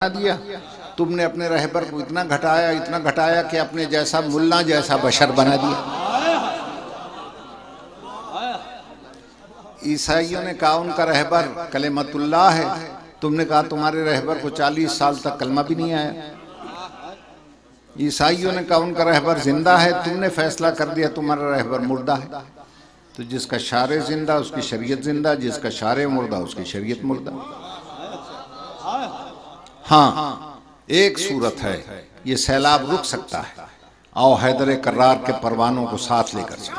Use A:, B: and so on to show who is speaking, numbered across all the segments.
A: दिया। तुमने अपने रहबर को इतना घटाया कि अपने जैसा मुल्ला जैसा बशर बना दिया। ईसाइयों ने कहा उनका रहबर कलेमतुल्लाह है, तुमने कहा तुम्हारे रहबर को 40 साल तक कलमा भी नहीं आया। ईसाइयों ने कहा उनका रहबर जिंदा है, तुमने फैसला कर दिया तुम्हारा रहबर मुर्दा है। तो जिसका शारे जिंदा उसकी शरीयत जिंदा, जिसका शारे मुर्दा उसकी शरीयत मुर्दा। हाँ, एक सूरत है, ये सैलाब रुक सकता है। आओ हैदर कर्रार के परवानों को साथ लेकर चलो।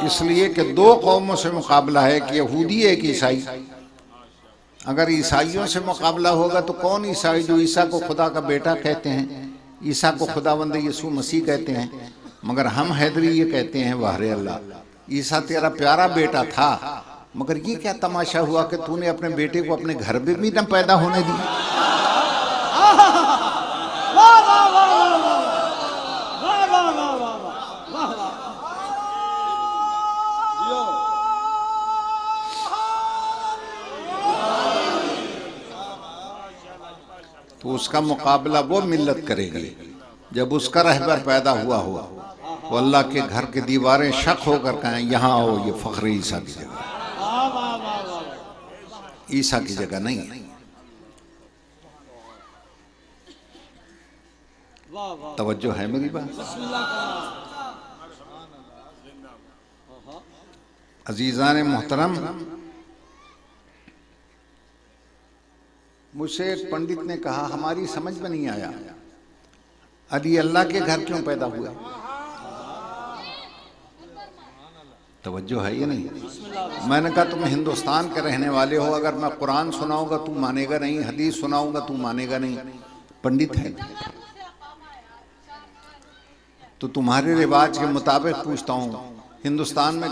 A: इसलिए कि दो कौमों से मुकाबला है, एक यहूदी एक ईसाई। अगर ईसाइयों से मुकाबला होगा तो कौन ईसाई जो ईसा को खुदा का बेटा कहते हैं, ईसा को खुदावंद यीशु मसीह कहते हैं, मगर हम हैदरी ये कहते हैं वाहरे अल्लाह ईसा तेरा प्यारा बेटा था। मगर ये क्या तमाशा हुआ कि तूने अपने बेटे को अपने घर में भी न पैदा होने दिया। तो उसका मुकाबला वो मिल्लत करेगी जब उसका रहबर पैदा हुआ हो, वो अल्लाह के घर की दीवारें शक होकर कहें यहाँ आओ, ये फख्र ईसा की जगह, ईसा की जगह नहीं है। तवज्जो है मेरी बात? अजीजान मोहतरम, मुझसे एक पंडित ने कहा हमारी समझ में नहीं आया, अली अल्लाह के घर क्यों पैदा हुआ? तवज्जो है ये नहीं? मैंने कहा तुम हिंदुस्तान के रहने वाले हो, अगर मैं कुरान सुनाऊंगा तू मानेगा नहीं, हदीस सुनाऊंगा तू मानेगा नहीं। पंडित है तो तुम्हारे रिवाज के मुताबिक पूछता हूं, हिंदुस्तान में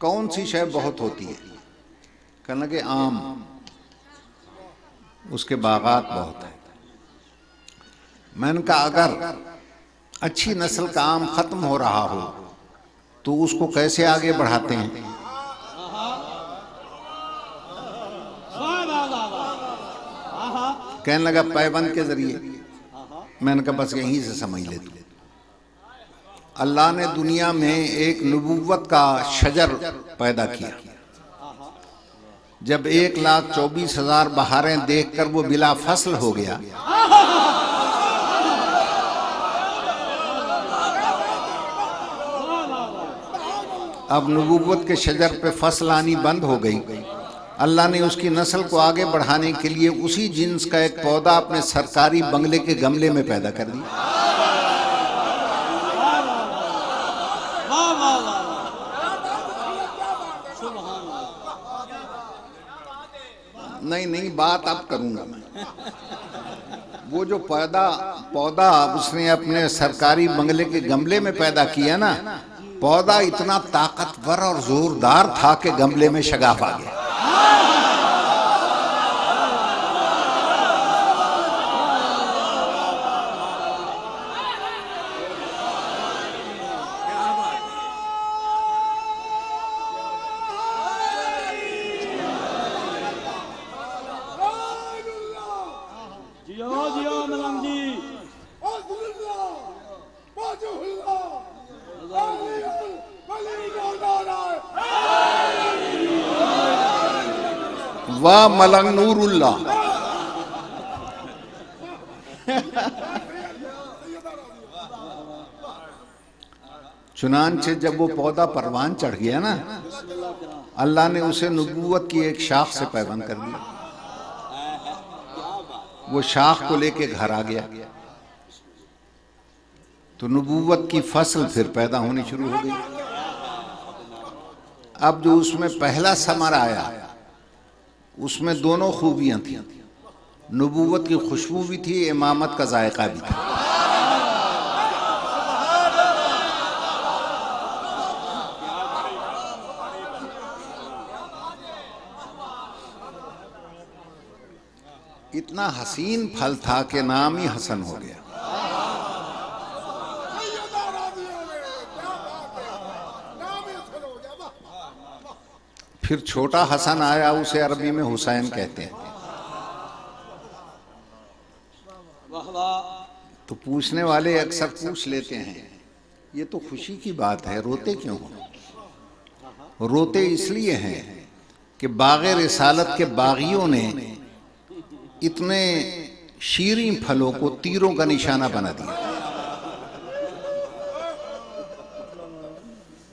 A: कौन सी शय बहुत होती है? कहने लगे आम, उसके बागात बहुत है। मैंने कहा अगर अच्छी नस्ल का आम खत्म हो रहा हो तो उसको कैसे आगे बढ़ाते हैं? कहने लगा पैबंद के जरिए। मैंने कहा बस यहीं से समझ ले तू, अल्लाह ने दुनिया में एक नबूवत का शजर पैदा किया। जब 1,24,000 बहारें देखकर वो बिला फसल हो गया, अब नबूवत के शजर पे फसल आनी बंद हो गई। अल्लाह ने उसकी नस्ल को आगे बढ़ाने के लिए उसी जिन्स का एक पौधा अपने सरकारी बंगले के गमले में पैदा कर दिया। नहीं, बात अब करूंगा मैं। वो जो पौधा उसने अपने सरकारी बंगले के गमले में पैदा किया ना, पौधा इतना ताकतवर और जोरदार था कि गमले में शगाफ आ गया। वाह मलंग नूरुल्लाह। चुनांचे जब वो पौधा परवान चढ़ गया ना, अल्लाह ने उसे नबूवत की एक शाख से पैबंद कर दिया। वो शाख को लेके घर आ गया तो नबूवत की फसल फिर पैदा होनी शुरू हो गई। अब जो उसमें पहला समर आया उसमें दोनों खूबियां थी, नबूवत की खुशबू भी थी, इमामत का जायका भी था। इतना हसीन फल था कि नाम ही हसन हो गया। फिर छोटा हसन आया, उसे अरबी में हुसैन कहते हैं। तो पूछने वाले अक्सर पूछ लेते हैं, ये तो खुशी की बात है, रोते क्यों हो? रोते इसलिए हैं कि बाग़े रिसालत के बागियों ने इतने शीरीं फलों को तीरों का निशाना बना दिया।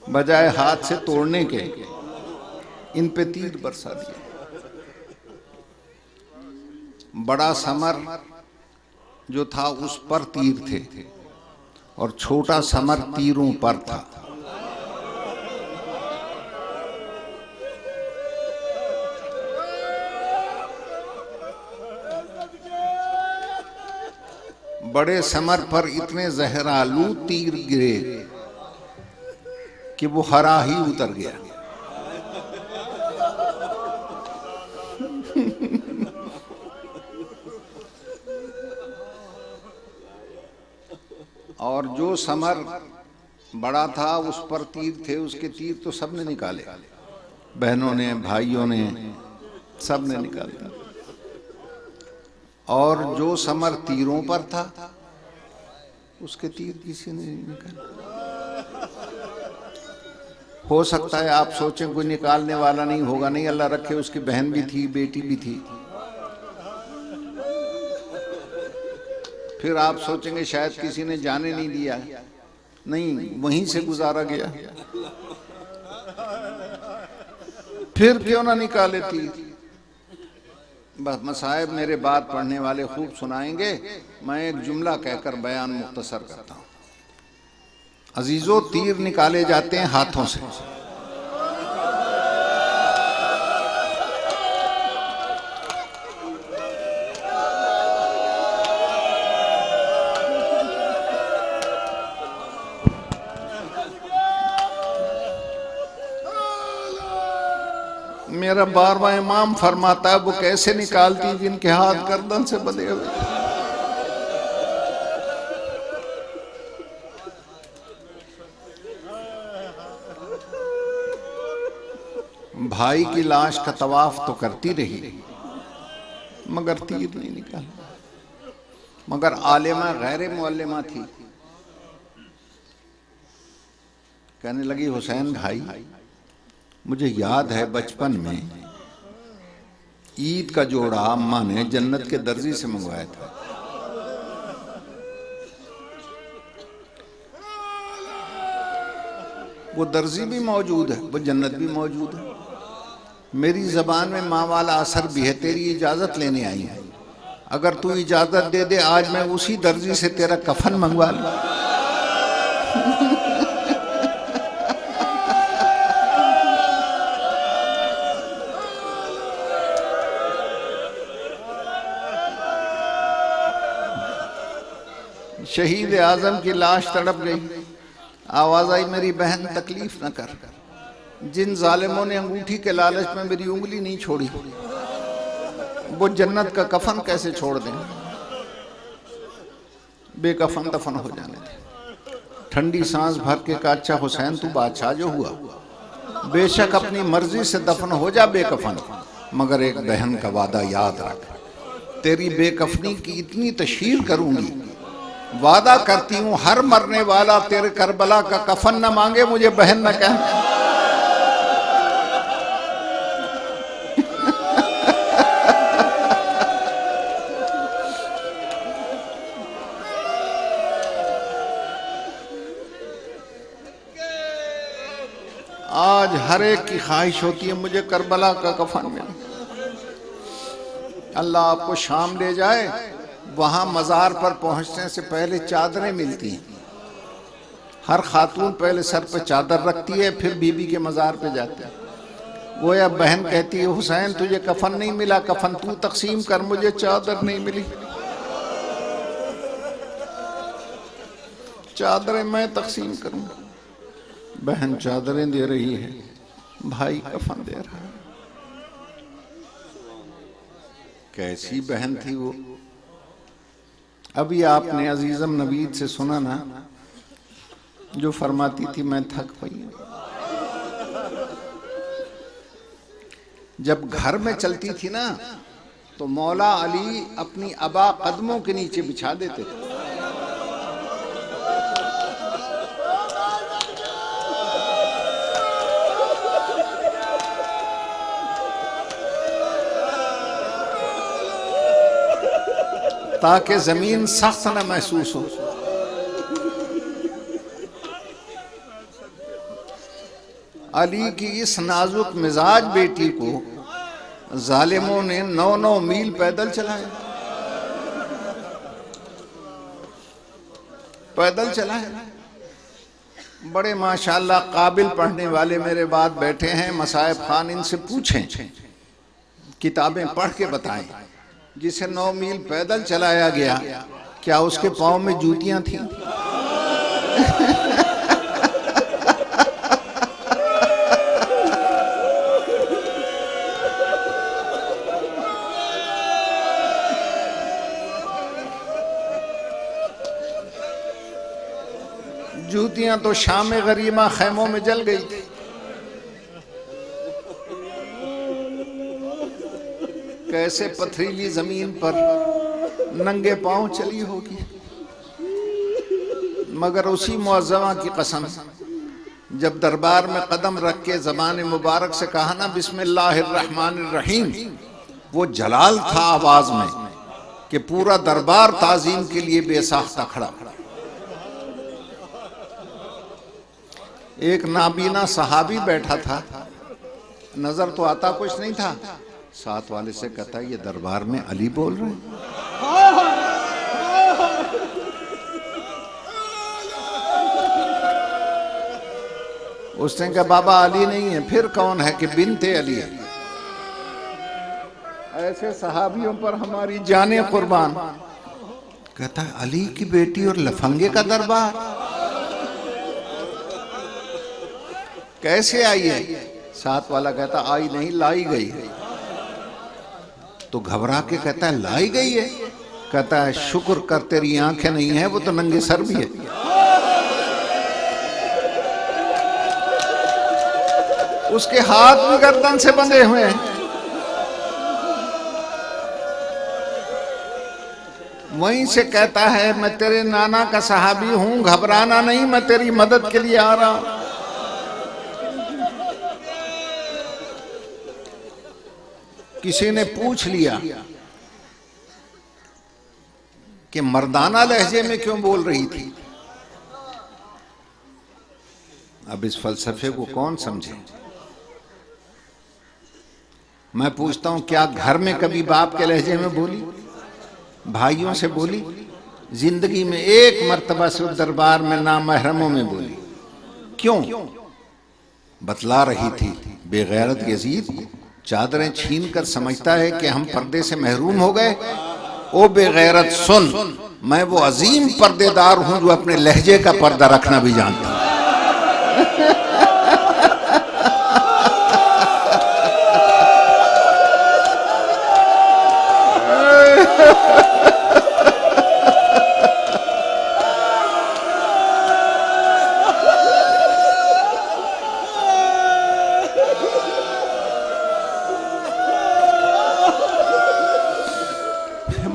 A: बजाय हाथ से तोड़ने के इन पे तीर बरसा दिया। बड़ा समर जो था उस पर तीर थे और छोटा समर तीरों पर था। बड़े समर पर इतने जहरालू तीर गिरे कि वो हरा ही उतर गया। और जो समर बड़ा था उस पर तीर थे, उसके तीर तो सबने निकाले, बहनों ने, भाइयों ने, सबने निकाले। और जो समर तीरों पर था उसके तीर किसी ने नहीं निकाले। हो सकता है आप सोचें कोई निकालने वाला नहीं होगा, नहीं, अल्लाह रखे उसकी बहन भी थी, बेटी भी थी। फिर आप सोचेंगे शायद किसी ने जाने नहीं दिया, नहीं, वहीं से गुजारा गया। फिर क्यों ना निकाले तीर? बस मसाइब मेरे बात पढ़ने वाले खूब सुनाएंगे, मैं एक जुमला कहकर बयान मुख्तसर करता हूं। अजीजों, तीर निकाले जाते हैं हाथों से। मेरा बारवां इमाम फरमाता है, वो कैसे निकालती जिनके हाथ गर्दन से बंधे हुए। भाई की लाश का तवाफ तो करती रही मगर तीर नहीं निकाला। मगर आलिमा गैर मुअल्लिमा थी, कहने लगी, हुसैन भाई, मुझे याद है बचपन में ईद का जोड़ा अम्मा ने जन्नत के दर्जी से मंगवाया था। वो दर्जी भी मौजूद है, वो जन्नत भी मौजूद है। मेरी जबान में माँ वाला असर भी है। तेरी इजाजत लेने आई है, अगर तू इजाजत दे दे आज मैं उसी दर्जी से तेरा कफन मंगवा लूं। शहीद आजम की लाश तड़प गई। आवाज आई, मेरी बहन तकलीफ न कर, जिन जालिमों ने अंगूठी के लालच में मेरी उंगली नहीं छोड़ी वो जन्नत का कफन कैसे छोड़ दें? बेकफन दफन हो जाने थे। ठंडी सांस भर के कहा, अच्छा हुसैन तू बादशाह जो हुआ, बेशक अपनी मर्जी से दफन हो जा बेकफन, मगर एक बहन का वादा याद रख, तेरी बेकफनी की इतनी तशहीर करूंगी, वादा करती हूं हर मरने वाला तेरे करबला का कफन न मांगे, मुझे बहन न कहना। आज हर एक की ख्वाहिश होती है मुझे करबला का कफन मिले। अल्लाह आपको शाम ले जाए, वहां मजार पर पहुंचने से पहले चादरें मिलती हैं। हर खातून पहले सर पे चादर रखती है, फिर बीबी के मजार पे जाती है। वो या बहन कहती है, हुसैन तुझे कफन नहीं मिला, कफन तू तकसीम कर, मुझे चादर नहीं मिली, चादरें मैं तकसीम करूंगा। बहन चादरें दे रही है, भाई कफन दे रहा है। कैसी बहन थी वो? अभी आपने अजीजम नवीद से सुना ना, जो फरमाती थी मैं थक पई, जब घर में चलती थी ना तो मौला अली अपनी अबा कदमों के नीचे बिछा देते थे। ताकि जमीन सख्त न महसूस हो। अली की इस नाजुक मिजाज बेटी को जालिमों ने 9-9 मील पैदल चलाए, बड़े माशाल्लाह काबिल पढ़ने वाले मेरे बाद बैठे हैं। मसाहिब खान इनसे पूछें, किताबें पढ़ के बताएं, जिसे 9 मील पैदल चलाया गया क्या उसके पाँव में जूतियां थीं? जूतियां तो शाम गरीमा खैमों में जल गई थी। कैसे पथरीली जमीन पर नंगे पांव चली होगी। मगर उसी मुअज्जमा की कसम, जब दरबार में कदम रख के ज़बान मुबारक से कहा ना बिस्मिल्लाहिर्रहमानिर्रहीम, वो जलाल था आवाज में कि पूरा दरबार ताजीम के लिए बेसाख्ता खड़ा। एक नाबीना सहाबी बैठा था, नजर तो आता कुछ नहीं था, साथ वाले से कहता ये दरबार में अली बोल रहे हैं। उसने कहा बाबा अली नहीं है, फिर कौन है? कि बिनते अली है। ऐसे सहाबियों पर हमारी जाने कुर्बान। कहता है अली की बेटी और लफंगे का दरबार कैसे आई है? साथ वाला कहता आई नहीं, लाई गई है। तो घबरा के कहता है लाई गई है? कहता है शुक्र कर तेरी आंखें नहीं है, वो तो नंगे सर भी है। उसके हाथ भी गर्दन से बंधे हुए हैं। वहीं से कहता है मैं तेरे नाना का सहाबी हूं, घबराना नहीं, मैं तेरी मदद के लिए आ रहा हूं। किसी ने पूछ लिया कि मर्दाना लहजे में क्यों बोल रही थी? अब इस फलसफे को कौन समझे? मैं पूछता हूं क्या घर में कभी बाप के लहजे में बोली? भाइयों से बोली? जिंदगी में एक मर्तबा से दरबार में नामहरमों में बोली। क्यों? बतला रही थी बेगैरत यजीद चादरें छीन कर समझता है कि हम पर्दे से महरूम हो गए। ओ बेगैरत सुन, मैं वो अजीम पर्देदार हूं जो अपने लहजे का पर्दा रखना भी जानता हूं।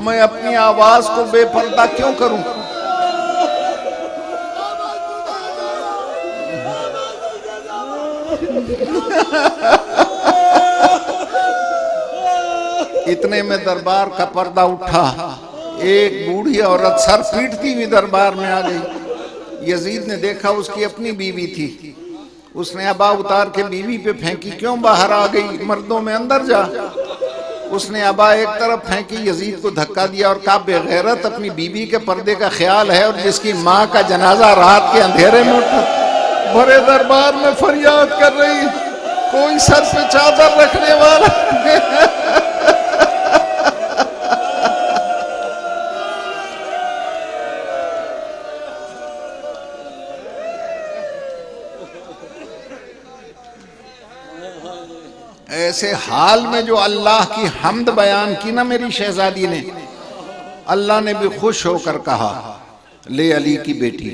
A: मैं अपनी आवाज को बेपर्दा क्यों करूं? इतने में दरबार का पर्दा उठा। एक बूढ़ी औरत सर पीटती हुई दरबार में आ गई। यजीद ने देखा उसकी अपनी बीवी थी। उसने अबा उतार के बीवी पे फेंकी, क्यों बाहर आ गई? मर्दों में अंदर जा। उसने अबा एक तरफ फेंकी, यजीद को धक्का दिया और कहा बेगैरत अपनी बीवी के पर्दे का ख्याल है और जिसकी माँ का जनाजा रात के अंधेरे में उठा भरे दरबार में फरियाद कर रही, कोई सर पे चादर रखने वाला। ऐसे हाल में जो अल्लाह की हम्द बयान की ना मेरी शहजादी ने, अल्लाह ने भी खुश होकर कहा ले अली की बेटी,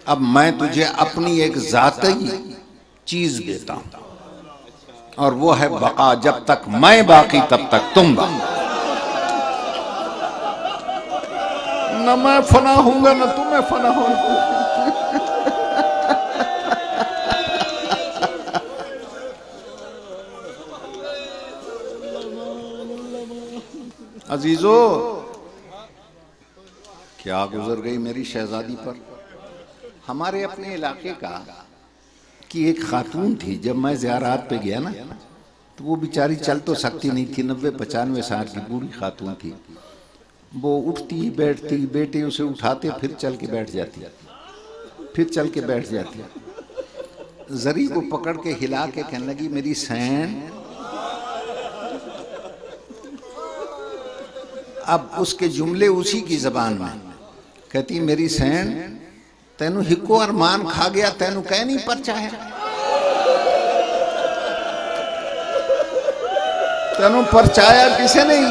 A: अब मैं तुझे अपनी एक जाती चीज देता हूं। और वो है बका, जब तक मैं बाकी तब तक तुम बाकी। न मैं फना हूंगा न तुम्हें फना होगा। अजीजो, क्या गुजर गई मेरी शहजादी पर। हमारे अपने इलाके का कि एक खातून थी, जब मैं ज़ियारात पे गया ना तो वो बेचारी चल तो सकती नहीं थी, 90-95 साल की बूढ़ी खातून थी। वो उठती बैठती, बेटे उसे उठाते फिर चल के बैठ जाती, फिर चल के बैठ जाती। जरी को पकड़ के हिला के कहने लगी, मेरी सैन। अब उसके जुमले उसी की जबान में, कहती मेरी सैन तेनू हिको अरमान खा गया, तेनू कह नहीं परचाया, तेनू परचाया किसे नहीं।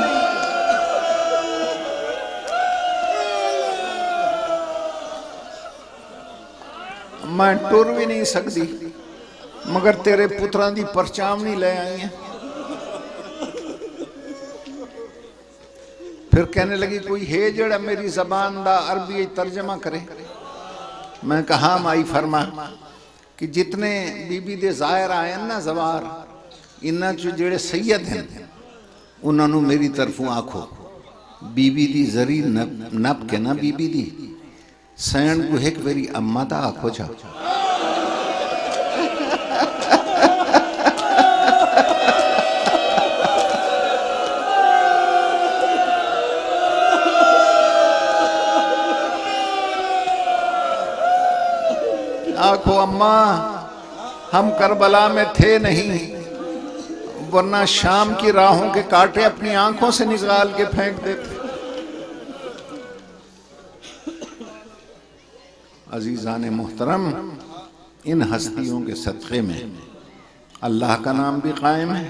A: मैं टुर भी नहीं सकती, मगर तेरे पुत्रां दी परचावनी ले आई है। फिर कहने लगी, कोई है जड़ा मेरी जबान दा अरबी तर्जमा करे। मैं कहा माई फरमा कि जितने बीबी दे ज़ाहिर आए ना जवार, इन्हां चो जेड़े सैयद हैं उन्होंने मेरी तरफों आखो, बीबी दी जरी नप के ना बीबी दी सैन को एक बारी अम्मा दा आखो जा। आखो अम्मा, हम करबला में थे नहीं, वरना शाम की राहों के कांटे अपनी आंखों से निकाल के फेंक देते। अजीजान मोहतरम, इन हस्तियों के सदक़े में अल्लाह का नाम भी कायम है,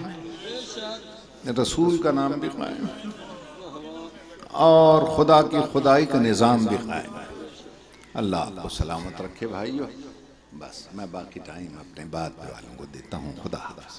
A: रसूल का नाम भी कायम है, और खुदा की खुदाई का निज़ाम भी कायम है। अल्लाह आपको सलामत रखे भाइयों। बस मैं बाकी टाइम अपने बात वालों को देता हूँ। खुदा हाफ़िज़।